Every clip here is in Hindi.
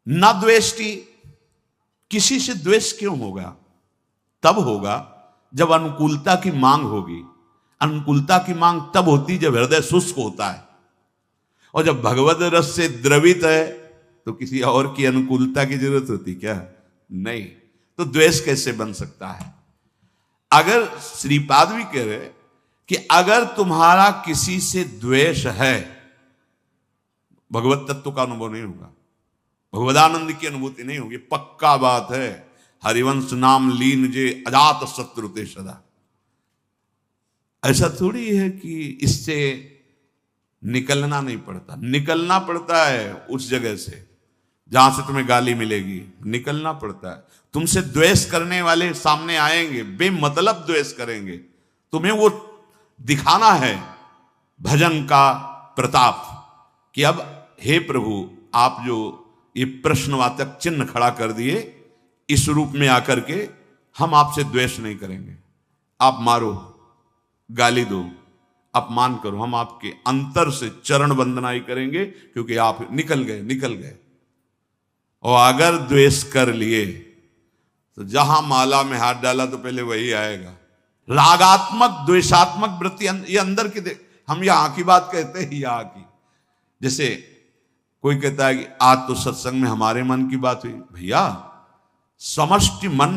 न द्वेष्टि, किसी से द्वेष क्यों होगा? तब होगा जब अनुकूलता की मांग होगी। अनुकूलता की मांग तब होती जब हृदय शुष्क होता है, और जब भगवद रस से द्रवित है तो किसी और की अनुकूलता की जरूरत होती क्या? नहीं। तो द्वेष कैसे बन सकता है? अगर श्रीपाद भी कह रहे कि अगर तुम्हारा किसी से द्वेष है, भगवत तत्व का अनुभव नहीं होगा, भगवदानंद की अनुभूति नहीं होगी। पक्का बात है, हरिवंश नाम लीन जे अजात शत्रु ते सदा। ऐसा थोड़ी है कि इससे निकलना नहीं पड़ता, निकलना पड़ता है उस जगह से जहां से तुम्हें गाली मिलेगी, निकलना पड़ता है। तुमसे द्वेष करने वाले सामने आएंगे, बेमतलब द्वेष करेंगे, तुम्हें वो दिखाना है भजन का प्रताप कि अब हे प्रभु, आप जो ये प्रश्नवाचक चिन्ह खड़ा कर दिए, इस रूप में आकर के हम आपसे द्वेष नहीं करेंगे। आप मारो, गाली दो, अपमान करो, हम आपके अंतर से चरण वंदना ही करेंगे, क्योंकि आप निकल गए। और अगर द्वेष कर लिए तो जहां माला में हाथ डाला तो पहले वही आएगा। रागात्मक द्वेषात्मक वृत्ति ये अंदर की, हम यहां की बात कहते हैं, यहां की। जैसे कोई कहता है कि आज तो सत्संग में हमारे मन की बात हुई। भैया, समष्टि मन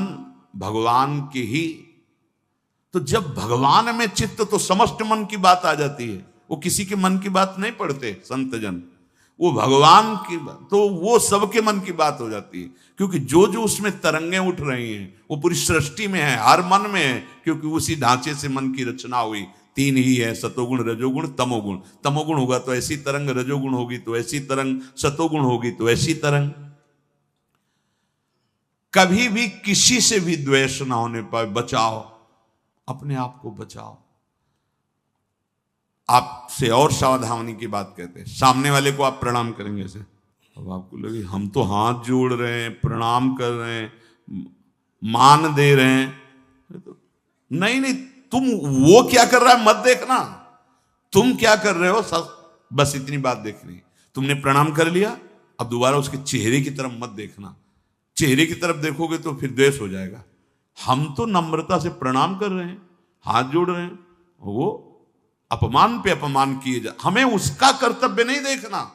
भगवान की ही, तो जब भगवान में चित्त तो समस्त मन की बात आ जाती है। वो किसी के मन की बात नहीं पढ़ते संत जन, वो भगवान की बात, तो वो सबके मन की बात हो जाती है। क्योंकि जो जो उसमें तरंगें उठ रही हैं वो पूरी सृष्टि में है, हर मन में है, क्योंकि उसी ढांचे से मन की रचना हुई। तीन ही है, सतोगुण, रजोगुण, तमोगुण। तमोगुण होगा तो ऐसी तरंग, रजोगुण होगी तो ऐसी तरंग, सतोगुण होगी तो ऐसी तरंग। कभी भी किसी से भी द्वेष ना होने पाए, बचाओ, अपने आप को बचाओ। आपसे और सावधानी की बात कहते हैं, सामने वाले को आप प्रणाम करेंगे ऐसे, अब आपको लगे हम तो हाथ जोड़ रहे हैं, प्रणाम कर रहे हैं, मान दे रहे हैं। नहीं, तुम वो क्या कर रहा है मत देखना, तुम क्या कर रहे हो बस इतनी बात देखनी। तुमने प्रणाम कर लिया, अब दोबारा उसके चेहरे की तरफ मत देखना। चेहरे की तरफ देखोगे तो फिर द्वेष हो जाएगा। हम तो नम्रता से प्रणाम कर रहे हैं, हाथ जोड़ रहे हैं, वो अपमान पे अपमान किए जा, हमें उसका कर्तव्य नहीं देखना,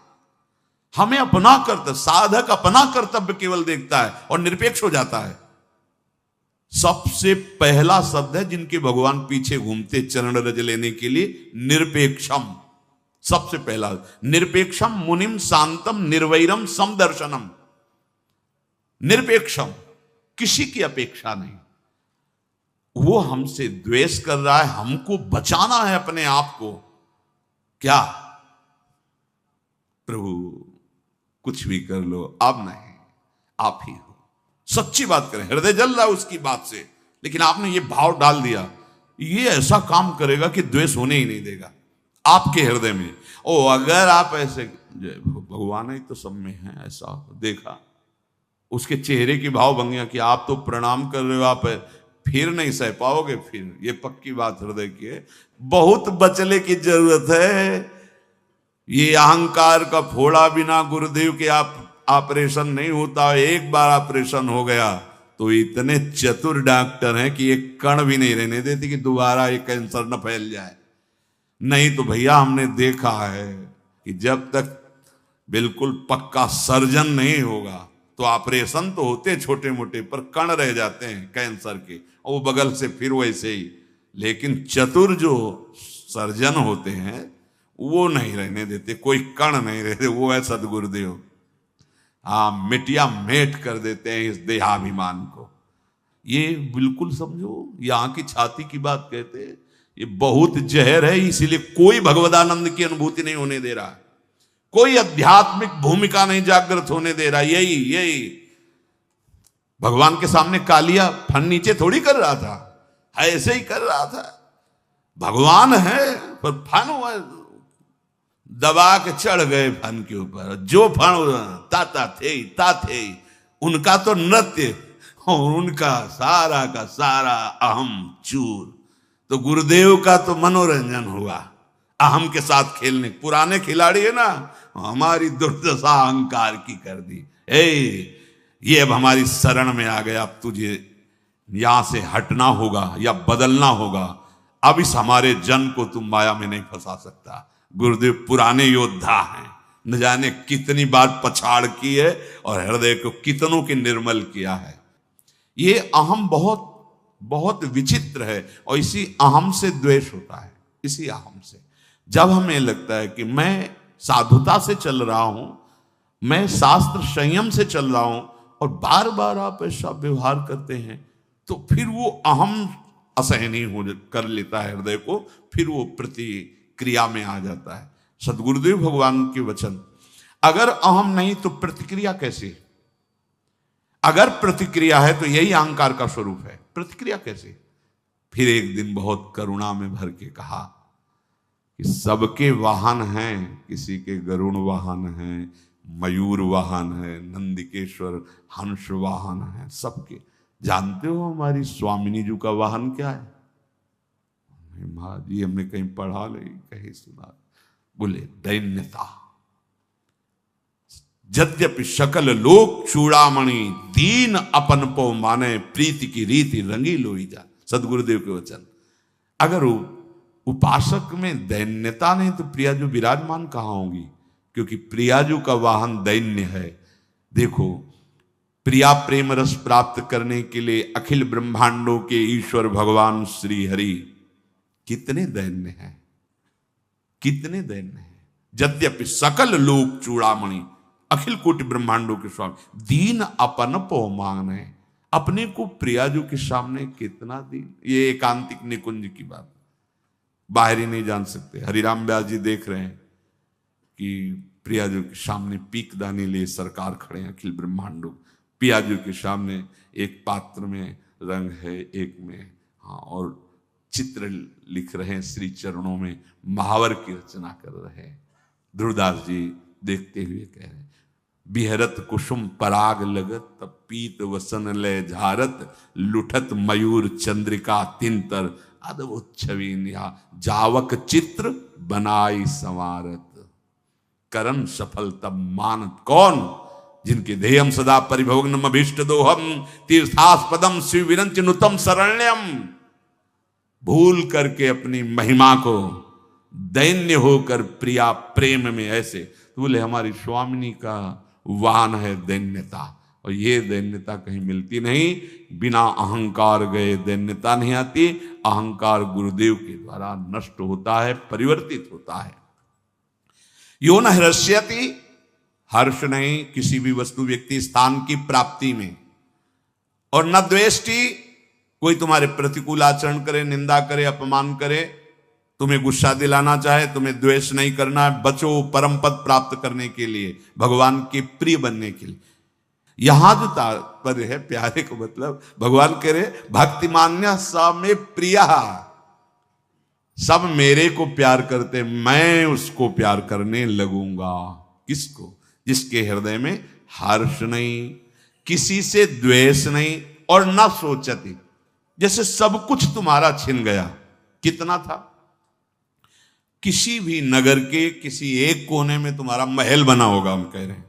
हमें अपना कर्तव्य, साधक अपना कर्तव्य केवल देखता है और निरपेक्ष हो जाता है। सबसे पहला शब्द है जिनके भगवान पीछे घूमते चरण रज लेने के लिए, निरपेक्षम। सबसे पहला निरपेक्षम मुनिम शांतम निर्वैरम समदर्शनम। निरपेक्षम, किसी की अपेक्षा नहीं। वो हमसे द्वेष कर रहा है, हमको बचाना है अपने आप को। क्या प्रभु कुछ भी कर लो, अब नहीं, आप ही हो। सच्ची बात करें, हृदय जल रहा है उसकी बात से, लेकिन आपने ये भाव डाल दिया, ये ऐसा काम करेगा कि द्वेष होने ही नहीं देगा आपके हृदय में। ओ अगर आप ऐसे, भगवान ही तो सब में है, ऐसा देखा उसके चेहरे की भाव भंगिया कि आप तो प्रणाम कर रहे हो, आप फिर नहीं सह पाओगे, फिर ये पक्की बात हृदय की है। बहुत बचने की जरूरत है। ये अहंकार का फोड़ा बिना गुरुदेव के आप ऑपरेशन नहीं होता। एक बार ऑपरेशन हो गया तो इतने चतुर डॉक्टर हैं कि एक कण भी नहीं रहने देते कि दोबारा ये कैंसर न फैल जाए। नहीं तो भैया हमने देखा है कि जब तक बिल्कुल पक्का सर्जन नहीं होगा तो ऑपरेशन तो होते छोटे मोटे, पर कण रह जाते हैं कैंसर के, और वो बगल से फिर वैसे ही। लेकिन चतुर जो सर्जन होते हैं वो नहीं रहने देते, कोई कण नहीं रहते। वो है सदगुरुदेव। हाँ, मिटिया मेट कर देते हैं इस देहाभिमान को। ये बिल्कुल समझो, यहाँ की छाती की बात कहते हैं, ये बहुत जहर है। इसीलिए कोई भगवदानंद की अनुभूति नहीं होने दे रहा, कोई आध्यात्मिक भूमिका नहीं जागृत होने दे रहा। यही भगवान के सामने कालिया फन नीचे थोड़ी कर रहा था, ऐसे ही कर रहा था। भगवान है पर फन हुआ, दबा के चढ़ गए फन के ऊपर। जो फन ताता थे उनका तो नृत्य और उनका सारा का सारा अहम चूर। तो गुरुदेव का तो मनोरंजन हुआ अहम के साथ खेलने। पुराने खिलाड़ी है ना, हमारी दुर्दशा अहंकार की कर दी। ये अब हमारी शरण में आ गया, अब तुझे यहां से हटना होगा या बदलना होगा। अब इस हमारे जन को तुम माया में नहीं फंसा सकता। गुरुदेव पुराने योद्धा हैं, न जाने कितनी बार पछाड़ की है और हृदय को कितनों के निर्मल किया है। ये अहम बहुत बहुत विचित्र है और इसी अहम से द्वेष होता है। इसी अहम से जब हमें लगता है कि मैं साधुता से चल रहा हूं, मैं शास्त्र संयम से चल रहा हूं, और बार बार आप ऐसा व्यवहार करते हैं, तो फिर वो अहम असहनीय हो कर लेता है हृदय को, फिर वो प्रतिक्रिया में आ जाता है। सदगुरुदेव भगवान के वचन, अगर अहम नहीं तो प्रतिक्रिया कैसी? अगर प्रतिक्रिया है तो यही अहंकार का स्वरूप है। प्रतिक्रिया कैसे? फिर एक दिन बहुत करुणा में भर के कहा कि सबके वाहन हैं, किसी के गरुण वाहन हैं, मयूर वाहन है, नंदिकेश्वर हंस वाहन है, सबके। जानते हो हमारी स्वामिनी जी का वाहन क्या है? महाराज जी हमने कहीं पढ़ा नहीं, कहीं सुना। बोले दैन्यता। यद्यपि सकल लोक चूड़ामणि, दीन अपन पो माने, प्रीति की रीति रंगी लोई जा। सदगुरुदेव के वचन। अगर उपासक में दैन्यता नहीं तो प्रियाजू विराजमान कहां होंगी? क्योंकि प्रियाजू का वाहन दैन्य है। देखो, प्रिया प्रेम रस प्राप्त करने के लिए अखिल ब्रह्मांडों के ईश्वर भगवान श्री हरि कितने दैन्य हैं, कितने दैन्य हैं। यद्यपि सकल लोक चूड़ामणि, अखिल कोटि ब्रह्मांडों के स्वामी, दीन अपन पो मांगने, अपने को प्रियाजू के सामने कितना दीन। ये एकांतिक निकुंज की बात, बाहरी नहीं जान सकते। हरिराम व्यास जी देख रहे हैं कि प्रियाजू के सामने पीक दाने लिए सरकार खड़े हैं अखिल ब्रह्मांडों। प्रियाजू के सामने एक पात्र में रंग है, एक में हाँ, और चित्र लिख रहे हैं, श्री चरणों में महावर की रचना कर रहे हैं। ध्रुवदास जी देखते हुए कह रहे हैं, बिहरत कुसुम पराग लगत, तब पीत वसन लय झारत, लुठत मयूर चंद्रिका तिंतर, अद्भुत छवि निहा, जावक चित्र बनाई संवारत, करन सफल तब मानत कौन, जिनके ध्येयम सदा परिभवग्नम अभीष्ट दोहम, तीर्थास्पदम शिव विरंच नुतम शरण्यम। भूल करके अपनी महिमा को दैन्य होकर प्रिया प्रेम में ऐसे, तो बोले हमारी स्वामिनी का वाहन है दैन्यता, और ये दैन्यता कहीं मिलती नहीं। बिना अहंकार गए दैन्यता नहीं आती। अहंकार गुरुदेव के द्वारा नष्ट होता है, परिवर्तित होता है। यो न हृष्यति, हर्ष नहीं किसी भी वस्तु व्यक्ति स्थान की प्राप्ति में, और न द्वेष्टि, कोई तुम्हारे प्रतिकूल आचरण करे, निंदा करे, अपमान करे, तुम्हें गुस्सा दिलाना चाहे, तुम्हें द्वेष नहीं करना है। बचो परम पद प्राप्त करने के लिए, भगवान के प्रिय बनने के लिए। यहां जो तात्पर्य है प्यारे को, मतलब भगवान कह रहे भक्तिमान्य स में प्रिया, सब मेरे को प्यार करते, मैं उसको प्यार करने लगूंगा। किसको? जिसके हृदय में हर्ष नहीं, किसी से द्वेष नहीं, और न सोचती। जैसे सब कुछ तुम्हारा छिन गया। कितना था? किसी भी नगर के किसी एक कोने में तुम्हारा महल बना होगा, हम कह रहे हैं।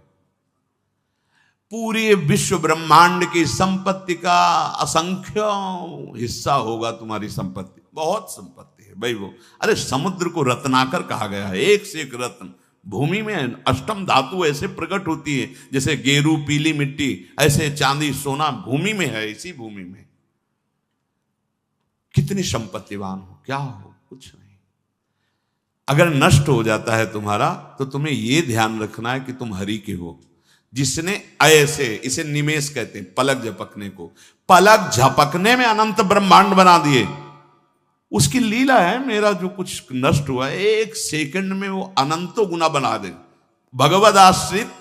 पूरे विश्व ब्रह्मांड की संपत्ति का असंख्य हिस्सा होगा तुम्हारी संपत्ति। बहुत संपत्ति है भाई वो। अरे समुद्र को रत्नाकर कहा गया है, एक से एक रत्न। भूमि में अष्टम धातु ऐसे प्रकट होती है, जैसे गेरू पीली मिट्टी, ऐसे चांदी सोना भूमि में है। इसी भूमि में कितनी संपत्तिवान हो, क्या हो, कुछ नहीं। अगर नष्ट हो जाता है तुम्हारा, तो तुम्हें यह ध्यान रखना है कि तुम हरि के हो। जिसने ऐसे, इसे निमेष कहते हैं, पलक झपकने को, पलक झपकने में अनंत ब्रह्मांड बना दिए। उसकी लीला है। मेरा जो कुछ नष्ट हुआ है, एक सेकंड में वो अनंतों गुना बना दे। भगवद आश्रित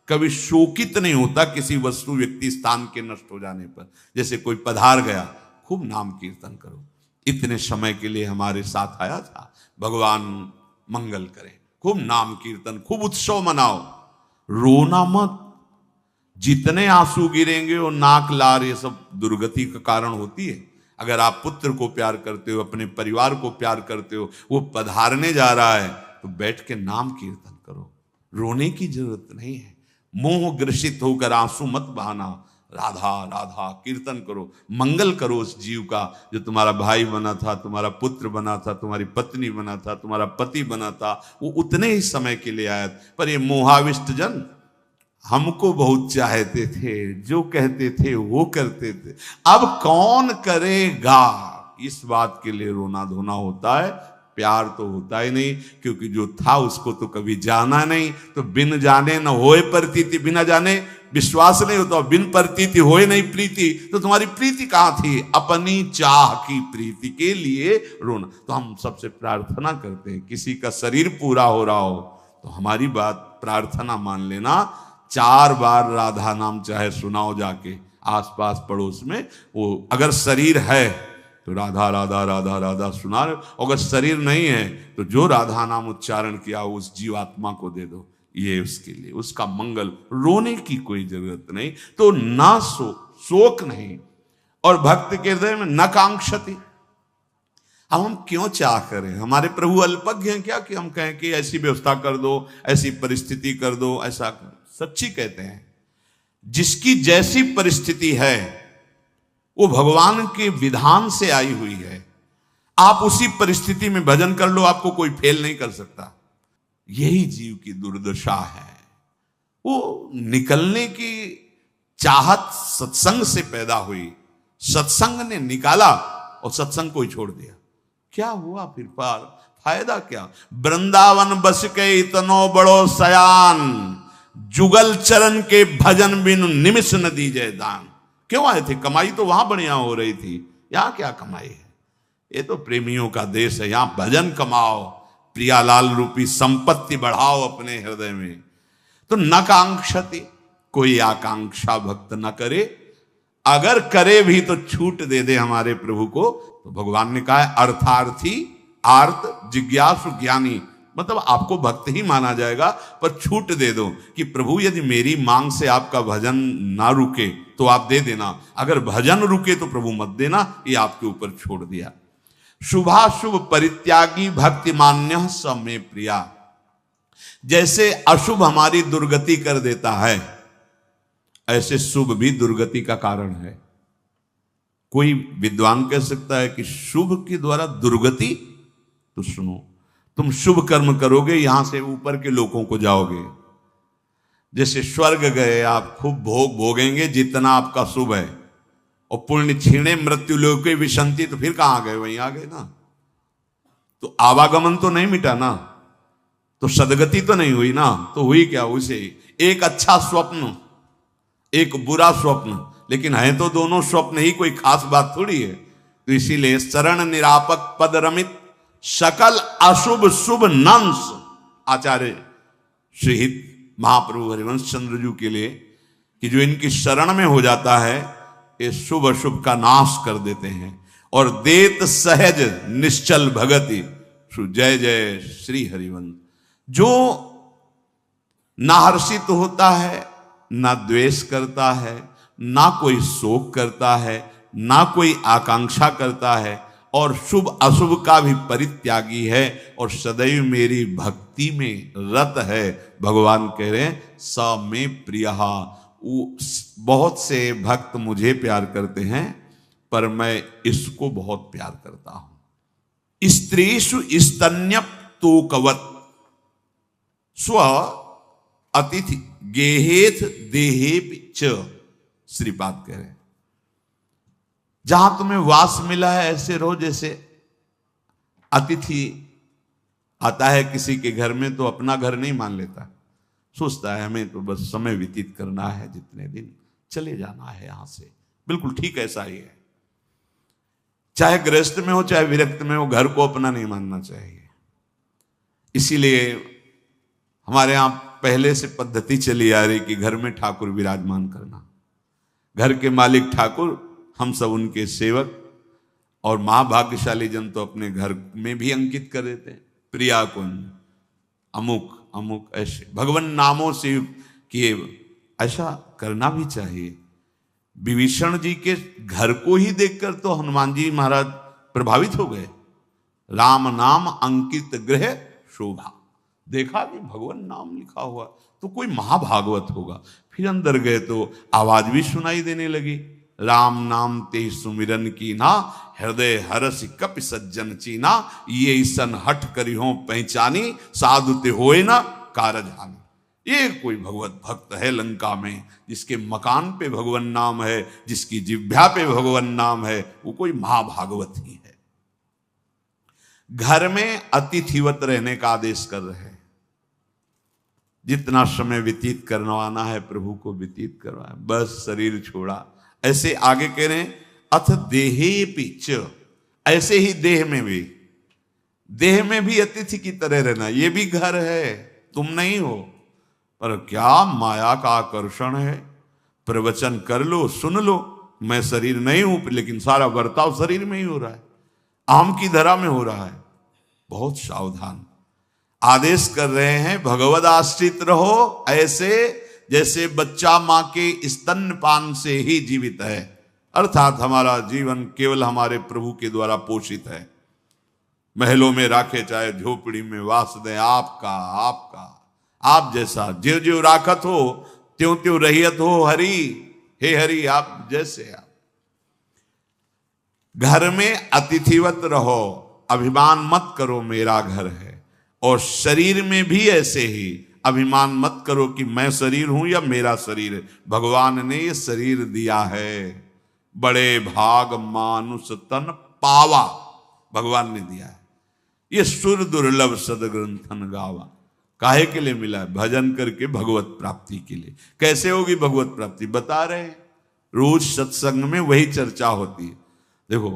कभी शोकित नहीं होता किसी वस्तु व्यक्ति स्थान के नष्ट हो जाने पर। जैसे कोई पधार गया, खूब नाम कीर्तन करो, इतने समय के लिए हमारे साथ आया था, भगवान मंगल करे, खूब नाम कीर्तन, खूब उत्सव मनाओ, रोना मत। जितने आंसू गिरेंगे वो नाक लार ये सब दुर्गति का कारण होती है। अगर आप पुत्र को प्यार करते हो, अपने परिवार को प्यार करते हो, वो पधारने जा रहा है, तो बैठ के नाम कीर्तन करो, रोने की जरूरत नहीं है। मोह ग्रसित होकर आंसू मत बहाना, राधा राधा कीर्तन करो, मंगल करो उस जीव का जो तुम्हारा भाई बना था, तुम्हारा पुत्र बना था, तुम्हारी पत्नी बना था, तुम्हारा पति बना था। वो उतने ही समय के लिए आया, पर ये मोहाविष्ट जन हमको बहुत चाहते थे, जो कहते थे वो करते थे, अब कौन करेगा। इस बात के लिए रोना धोना होता है, प्यार तो होता ही नहीं, क्योंकि जो था उसको तो कभी जाना नहीं। तो बिन जाने न होए प्रतीति, बिना जाने विश्वास नहीं होता, बिन प्रतीति होए नहीं प्रीति। तो तुम्हारी प्रीति कहाँ थी? अपनी चाह की प्रीति के लिए रोना। तो हम सबसे प्रार्थना करते हैं, किसी का शरीर पूरा हो रहा हो तो हमारी बात प्रार्थना मान लेना, 4 बार राधा नाम चाहे सुनाओ जाके आसपास पड़ोस में। वो अगर शरीर है तो राधा राधा राधा राधा सुना रहे, अगर शरीर नहीं है तो जो राधा नाम उच्चारण किया उस जीवात्मा को दे दो, ये उसके लिए, उसका मंगल। रोने की कोई जरूरत नहीं। तो ना शोक नहीं, और भक्त के हृदय में न कांक्षति। अब हम क्यों चाह करें? हमारे प्रभु अल्पज्ञ हैं क्या कि हम कहें कि ऐसी व्यवस्था कर दो, ऐसी परिस्थिति कर दो, ऐसा कर। सच्ची कहते हैं, जिसकी जैसी परिस्थिति है वो भगवान के विधान से आई हुई है। आप उसी परिस्थिति में भजन कर लो, आपको कोई फेल नहीं कर सकता। यही जीव की दुर्दशा है। वो निकलने की चाहत सत्संग से पैदा हुई, सत्संग ने निकाला और सत्संग को ही छोड़ दिया। क्या हुआ फिर? पार फायदा क्या? वृंदावन बस के इतनो बड़ो सयान, जुगल चरण के भजन बिनु निमिष न दीजे दान। क्यों आए थे? कमाई तो वहां बढ़िया हो रही थी, यहां क्या कमाई है? ये तो प्रेमियों का देश है, यहां भजन कमाओ, प्रियालाल रूपी संपत्ति बढ़ाओ अपने हृदय में। तो न कांक्षति, कोई आकांक्षा भक्त न करे, अगर करे भी तो छूट दे दे हमारे प्रभु को। तो भगवान ने कहा है अर्थार्थी आर्त जिज्ञासु ज्ञानी, मतलब आपको भक्त ही माना जाएगा, पर छूट दे दो कि प्रभु यदि मेरी मांग से आपका भजन ना रुके तो आप दे देना, अगर भजन रुके तो प्रभु मत देना, ये आपके ऊपर छोड़ दिया। शुभाशुभ परित्यागी भक्ति मान्य स में प्रिया। जैसे अशुभ हमारी दुर्गति कर देता है, ऐसे शुभ भी दुर्गति का कारण है। कोई विद्वान कह सकता है कि शुभ के द्वारा दुर्गति? तो सुनो, तुम शुभ कर्म करोगे, यहां से ऊपर के लोगों को जाओगे। जैसे स्वर्ग गए आप, खूब भोग भोगेंगे जितना आपका शुभ है, और पुण्य छीणे मृत्यु लोक के विशंति, तो फिर कहां गए? वहीं आ गए ना। तो आवागमन तो नहीं मिटा ना, तो सदगति तो नहीं हुई ना। तो हुई क्या? उसे एक अच्छा स्वप्न, एक बुरा स्वप्न, लेकिन है तो दोनों स्वप्न ही, कोई खास बात थोड़ी है। तो इसीलिए शरण निरापक पद रमित सकल अशुभ शुभ नंस, आचार्य श्रीहित महाप्रभु हरिवंश चंद्र जी के लिए, कि जो इनकी शरण में हो जाता है ये शुभ अशुभ का नाश कर देते हैं। और देत सहज निश्चल भगति, जय जय श्री हरिवंश। जो ना हर्षित होता है, ना द्वेष करता है, ना कोई शोक करता है, ना कोई आकांक्षा करता है, और शुभ अशुभ का भी परित्यागी है, और सदैव मेरी भक्ति में रत है। भगवान कह रहे हैं स में प्रियहा। बहुत से भक्त मुझे प्यार करते हैं, पर मैं इसको बहुत प्यार करता हूं। स्त्रीषु स्तन्यप तोकवत स्व अतिथि गेहेथ देहेप च। श्रीपाद कह रहे हैं जहां तुम्हें वास मिला है ऐसे रहो जैसे अतिथि आता है किसी के घर में तो अपना घर नहीं मान लेता, सोचता है हमें तो बस समय व्यतीत करना है, जितने दिन चले जाना है यहां से। बिल्कुल ठीक ऐसा ही है, चाहे गृहस्थ में हो चाहे विरक्त में हो, घर को अपना नहीं मानना चाहिए। इसीलिए हमारे यहां पहले से पद्धति चली आ रही कि घर में ठाकुर विराजमान करना, घर के मालिक ठाकुर, हम सब उनके सेवक, और महाभाग्यशाली जन तो अपने घर में भी अंकित कर देते हैं, प्रिया कुंज अमुक अमुक, ऐसे भगवान नामों से किए। ऐसा करना भी चाहिए। विभीषण जी के घर को ही देखकर तो हनुमान जी महाराज प्रभावित हो गए। राम नाम अंकित गृह शोभा, देखा कि भगवान नाम लिखा हुआ, तो कोई महाभागवत होगा। फिर अंदर गए तो आवाज भी सुनाई देने लगी, राम नाम ते सुमिरन की ना, हृदय हरस कपि सज्जन चीना, ये ईसन हट करिहो पहचानी, साधु ते होए ना कारज हानि। ये कोई भगवत भक्त है लंका में, जिसके मकान पे भगवान नाम है, जिसकी जिह्वा पे भगवान नाम है, वो कोई महाभागवत ही है। घर में अतिथिवत रहने का आदेश कर रहे हैं। जितना समय व्यतीत करवाना है प्रभु को व्यतीत करवाए, बस शरीर छोड़ा। ऐसे आगे कह रहे हैं, अथ देहे पिच, ऐसे ही देह में भी अतिथि की तरह रहना। ये भी घर है, तुम नहीं हो, पर क्या माया का आकर्षण है। प्रवचन कर लो, सुन लो, मैं शरीर नहीं हूं, लेकिन सारा बर्ताव शरीर में ही हो रहा है, आम की धरा में हो रहा है। बहुत सावधान आदेश कर रहे हैं, भगवद आश्रित रहो, ऐसे जैसे बच्चा मां के स्तनपान से ही जीवित है, अर्थात हमारा जीवन केवल हमारे प्रभु के द्वारा पोषित है। महलों में राखे चाहे झोपड़ी में वास दें, आपका आप जैसा ज्यों ज्यों राखत हो त्यों त्यों रहियत हो हरि, हे हरि आप जैसे आप। घर में अतिथिवत रहो, अभिमान मत करो मेरा घर है, और शरीर में भी ऐसे ही अभिमान मत करो कि मैं शरीर हूं या मेरा शरीर है। भगवान ने ये शरीर दिया है, बड़े भाग मानुष तन पावा, भगवान ने दिया है। ये सुर दुर्लभ सदग्रंथन गावा, काहे के लिए मिला है? भजन करके भगवत प्राप्ति के लिए। कैसे होगी भगवत प्राप्ति बता रहे हैं, रोज सत्संग में वही चर्चा होती है। देखो,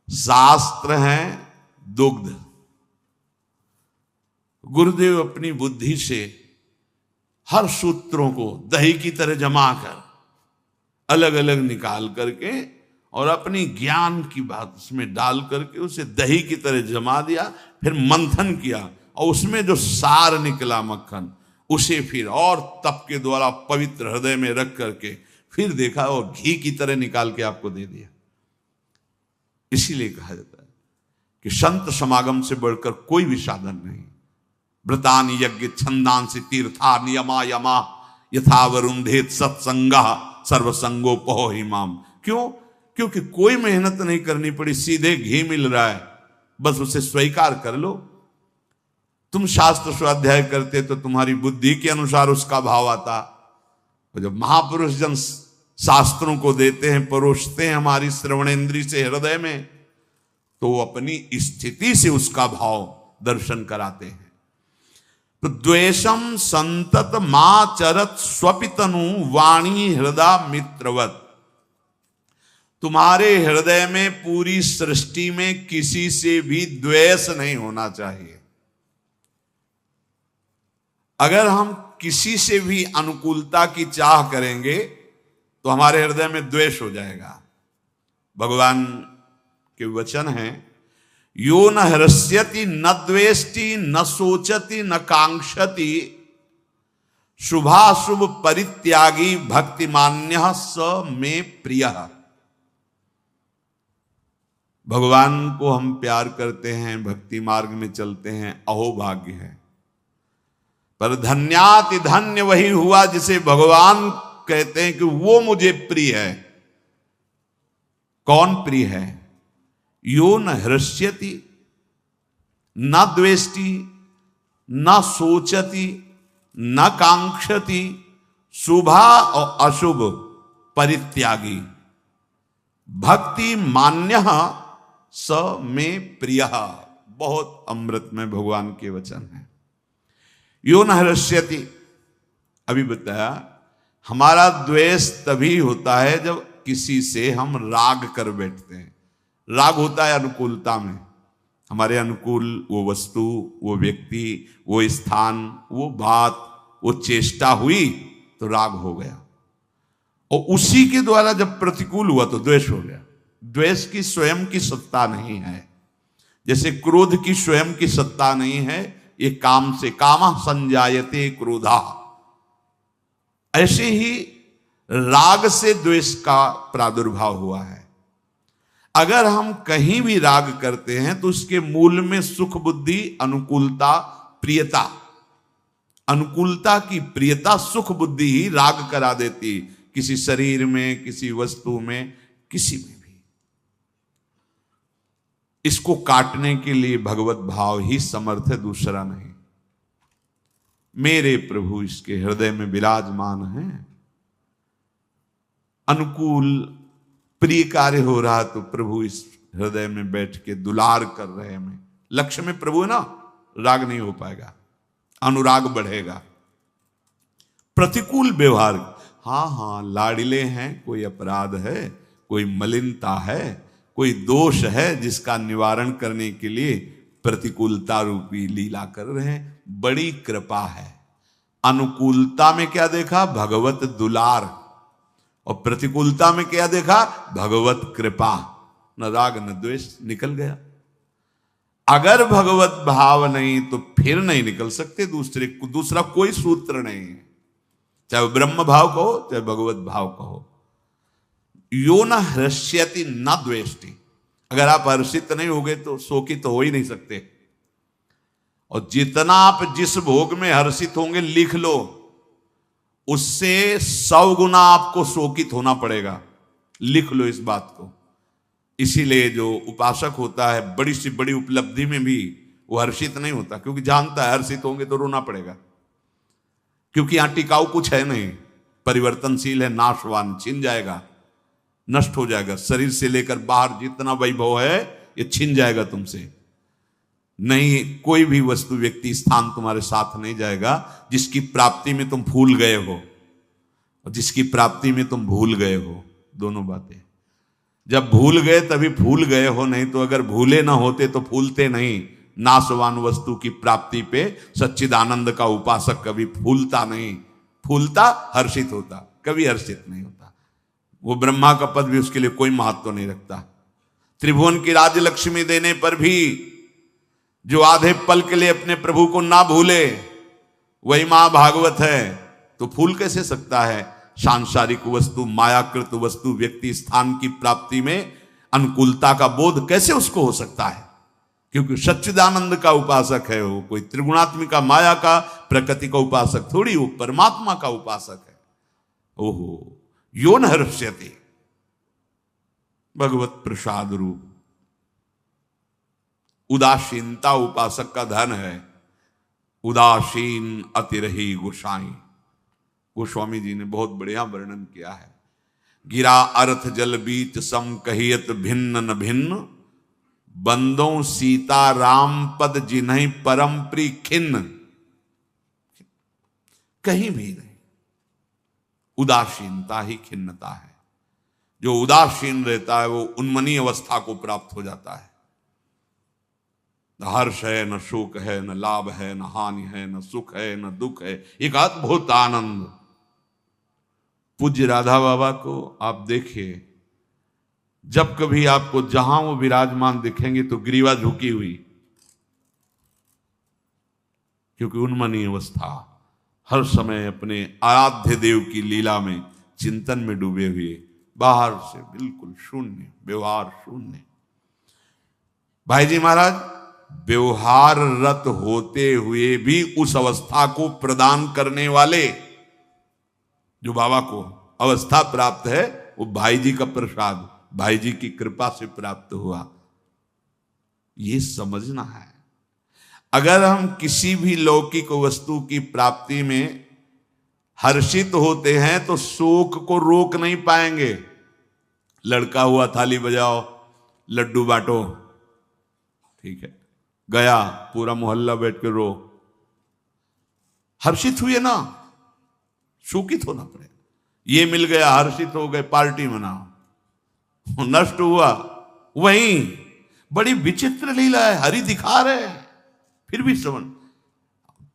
शास्त्र हैं दुग्ध, गुरुदेव अपनी बुद्धि से हर सूत्रों को दही की तरह जमा कर अलग अलग निकाल करके और अपनी ज्ञान की बात उसमें डाल करके उसे दही की तरह जमा दिया, फिर मंथन किया और उसमें जो सार निकला मक्खन, उसे फिर और तप के द्वारा पवित्र हृदय में रख करके फिर देखा और घी की तरह निकाल के आपको दे दिया। इसीलिए कहा जाता है कि संत समागम से बढ़कर कोई भी साधन नहीं। व्रतान यज्ञ छंदांसि तीर्था नियमा यमा, यथा वरुंधेत सत्संगा सर्वसंगोपहो हिमाम। क्यों? क्योंकि कोई मेहनत नहीं करनी पड़ी, सीधे घी मिल रहा है, बस उसे स्वीकार कर लो। तुम शास्त्र स्वाध्याय करते तो तुम्हारी बुद्धि के अनुसार उसका भाव आता, और जब महापुरुष जन शास्त्रों को देते हैं, परोसते हैं हमारी श्रवणेन्द्रिय से हृदय में, तो वो अपनी स्थिति से उसका भाव दर्शन कराते हैं। तो द्वेषम संतत माचरत स्वपितनु वाणी हृदय मित्रवत। तुम्हारे हृदय में पूरी सृष्टि में किसी से भी द्वेष नहीं होना चाहिए। अगर हम किसी से भी अनुकूलता की चाह करेंगे तो हमारे हृदय में द्वेष हो जाएगा। भगवान के वचन हैं, यो न हृष्यति न द्वेष्टि न सोचति न कांक्षति, शुभाशुभ परित्यागी भक्तिमान्यः स मे प्रियः। भगवान को हम प्यार करते हैं, भक्ति मार्ग में चलते हैं, अहोभाग्य है। पर धन्याति धन्य वही हुआ जिसे भगवान कहते हैं कि वो मुझे प्रिय है। कौन प्रिय है? यो न हृष्यति न द्वेष्टि न सोचति न कांक्षति, शुभा और अशुभ परित्यागी, भक्ति मान्य स में प्रिय। बहुत अमृत में भगवान के वचन है। यो न हृष्यति, अभी बताया, हमारा द्वेष तभी होता है जब किसी से हम राग कर बैठते हैं। राग होता है अनुकूलता में, हमारे अनुकूल वो वस्तु, वो व्यक्ति, वो स्थान, वो बात, वो चेष्टा हुई तो राग हो गया, और उसी के द्वारा जब प्रतिकूल हुआ तो द्वेष हो गया। द्वेष की स्वयं की सत्ता नहीं है, जैसे क्रोध की स्वयं की सत्ता नहीं है। ये काम से कामः संजायते क्रोधा, ऐसे ही राग से द्वेष का प्रादुर्भाव हुआ है। अगर हम कहीं भी राग करते हैं तो उसके मूल में सुख बुद्धि अनुकूलता प्रियता, अनुकूलता की प्रियता, सुख बुद्धि ही राग करा देती, किसी शरीर में, किसी वस्तु में, किसी में भी। इसको काटने के लिए भगवत भाव ही समर्थ है, दूसरा नहीं। मेरे प्रभु इसके हृदय में विराजमान हैं, अनुकूल प्रिय कार्य हो रहा तो प्रभु इस हृदय में बैठ के दुलार कर रहे हैं। हमें लक्ष्य में प्रभु है ना, राग नहीं हो पाएगा, अनुराग बढ़ेगा। प्रतिकूल व्यवहार, हाँ लाडिले हैं, कोई अपराध है, कोई मलिनता है, कोई दोष है जिसका निवारण करने के लिए प्रतिकूलता रूपी लीला कर रहे हैं। बड़ी कृपा है। अनुकूलता में क्या देखा? भगवत दुलार। और प्रतिकूलता में क्या देखा? भगवत कृपा। न राग न द्वेष, निकल गया। अगर भगवत भाव नहीं तो फिर नहीं निकल सकते। दूसरा कोई सूत्र नहीं है, चाहे ब्रह्म भाव कहो चाहे भगवत भाव कहो। यो न हृष्यति न द्वेष्टि। अगर आप हर्षित नहीं होगे तो शोकित हो ही नहीं सकते। और जितना आप जिस भोग में हर्षित होंगे, लिख लो, उससे 100 गुना आपको शोकित होना पड़ेगा। लिख लो इस बात को। इसीलिए जो उपासक होता है, बड़ी सी बड़ी उपलब्धि में भी वो हर्षित नहीं होता, क्योंकि जानता है हर्षित होंगे तो रोना पड़ेगा। क्योंकि यहां टिकाऊ कुछ है नहीं, परिवर्तनशील है, नाशवान, छिन जाएगा, नष्ट हो जाएगा। शरीर से लेकर बाहर जितना वैभव है ये छिन जाएगा तुमसे। नहीं, कोई भी वस्तु, व्यक्ति, स्थान तुम्हारे साथ नहीं जाएगा जिसकी प्राप्ति में तुम भूल गए हो और जिसकी प्राप्ति में तुम भूल गए हो। दोनों बातें। जब भूल गए तभी भूल गए हो, नहीं तो अगर भूले ना होते तो भूलते नहीं। नाशवान वस्तु की प्राप्ति पे सच्चिदानंद का उपासक कभी भूलता नहीं। भूलता हर्षित होता, कभी हर्षित नहीं होता। वो ब्रह्मा का पद भी उसके लिए कोई महत्व नहीं रखता। त्रिभुवन की राजलक्ष्मी देने पर भी जो आधे पल के लिए अपने प्रभु को ना भूले, वही मां भागवत है। तो भूल कैसे सकता है? सांसारिक वस्तु, मायाकृत वस्तु, व्यक्ति, स्थान की प्राप्ति में अनुकूलता का बोध कैसे उसको हो सकता है? क्योंकि सच्चिदानंद का उपासक है वो। कोई त्रिगुणात्मिका माया का, प्रकृति का उपासक थोड़ी, वो परमात्मा का उपासक है। ओहो, यो न हर्ष्यति। भगवत प्रसाद रूप उदासीनता उपासक का धन है। उदासीन अतिरही गोसाई। गोस्वामी जी ने बहुत बढ़िया वर्णन किया है। गिरा अर्थ जल बीच सम कहियत भिन्न न भिन्न, बंदों सीता राम पद जिन्हीं परम प्री खिन्न। कहीं भी नहीं, उदासीनता ही खिन्नता है। जो उदासीन रहता है वो उन्मनी अवस्था को प्राप्त हो जाता है। न हर्ष है, न शोक है, न लाभ है, न हानि है, न सुख है, न दुख है, एक अद्भुत आनंद। पूज्य राधा बाबा को आप देखिए, जब कभी आपको जहां वो विराजमान दिखेंगे तो ग्रीवा झुकी हुई, क्योंकि उन्मनी अवस्था, हर समय अपने आराध्य देव की लीला में, चिंतन में डूबे हुए, बाहर से बिल्कुल शून्य, व्यवहार शून्य। भाई जी महाराज व्यवहार रत होते हुए भी उस अवस्था को प्रदान करने वाले जो बाबा को अवस्था प्राप्त है, वो भाई जी का प्रसाद, भाई जी की कृपा से प्राप्त हुआ। ये समझना है। अगर हम किसी भी लौकिक वस्तु की प्राप्ति में हर्षित होते हैं तो शोक को रोक नहीं पाएंगे। लड़का हुआ, थाली बजाओ, लड्डू बांटो, ठीक है, गया, पूरा मोहल्ला बैठ के रो। हर्षित हुए ना, शोकित होना पड़ेगा। ये मिल गया, हर्षित हो गए, पार्टी मनाओ। नष्ट हुआ, वहीं बड़ी विचित्र लीला है। हरि दिखा रहे हैं, फिर भी श्रवण।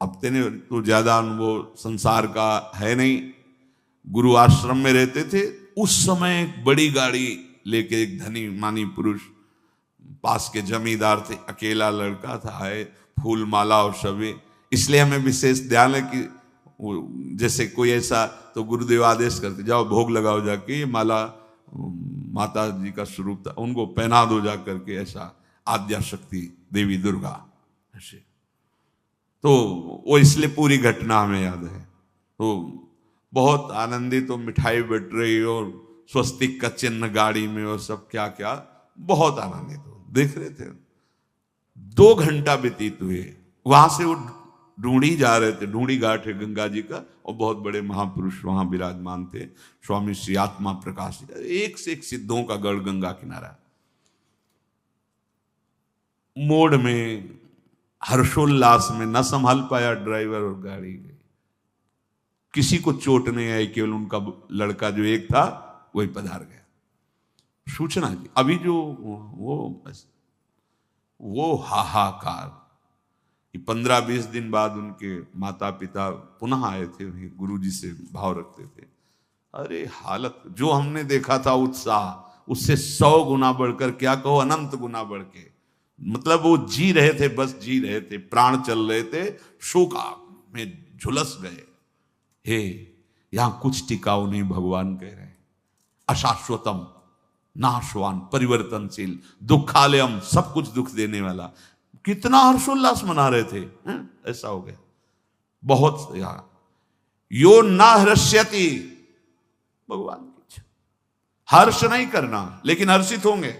अब तेने तो ज्यादा अनुभव संसार का है नहीं। गुरु आश्रम में रहते थे, उस समय एक बड़ी गाड़ी लेके एक धनी मानी पुरुष, पास के जमींदार थे, अकेला लड़का था, है फूल माला और शबे। इसलिए हमें विशेष ध्यान है कि जैसे कोई ऐसा, तो गुरुदेव आदेश करते, जाओ भोग लगाओ जाके, ये माला माता जी का स्वरूप था, उनको पहना दो जा करके, ऐसा आद्या शक्ति देवी दुर्गा ऐसे। तो वो इसलिए पूरी घटना हमें याद है। तो बहुत आनंदित, तो मिठाई बट रही और स्वस्तिक का चिन्ह गाड़ी में और सब क्या क्या, बहुत आनंदित हो देख रहे थे। 2 घंटा व्यतीत हुए, वहां से वो ढूंढी जा रहे थे। ढूंढी घाट है गंगा जी का, और बहुत बड़े महापुरुष वहां विराजमान थे, स्वामी श्री आत्मा प्रकाश, एक से एक सिद्धों का गढ़ गंगा किनारा। मोड़ में हर्षोल्लास में न संभाल पाया ड्राइवर और गाड़ी गई। किसी को चोट नहीं आई, केवल उनका लड़का जो एक था वही पधार गया। सूचना जी अभी जो वो हाहाकार कि 15-20 दिन बाद उनके माता पिता पुनः आए थे, गुरु जी से भाव रखते थे। अरे हालत जो हमने देखा था उत्साह, उससे 100 गुना बढ़कर, क्या कहो अनंत गुना बढ़ के, मतलब वो जी रहे थे, बस जी रहे थे, प्राण चल रहे थे, शोक में झुलस गए। हे यहां कुछ टिकाऊ नहीं, भगवान कह रहे हैं अशाश्वतम नाशवान परिवर्तनशील दुखालयम, सब कुछ दुख देने वाला। कितना हर्षोल्लास मना रहे थे, ऐसा हो गया। बहुत यो ना हर्ष्यति, भगवान की इच्छा, हर्ष नहीं करना लेकिन हर्षित होंगे।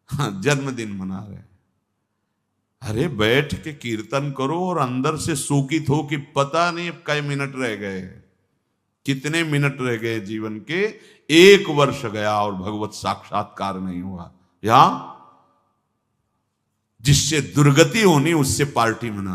जन्मदिन मना रहे, अरे बैठ के कीर्तन करो और अंदर से सूकित हो कि पता नहीं अब कई मिनट रह गए, कितने मिनट रह गए जीवन के, 1 वर्ष गया और भगवत साक्षात्कार नहीं हुआ। यहां जिससे दुर्गति होनी उससे पार्टी मना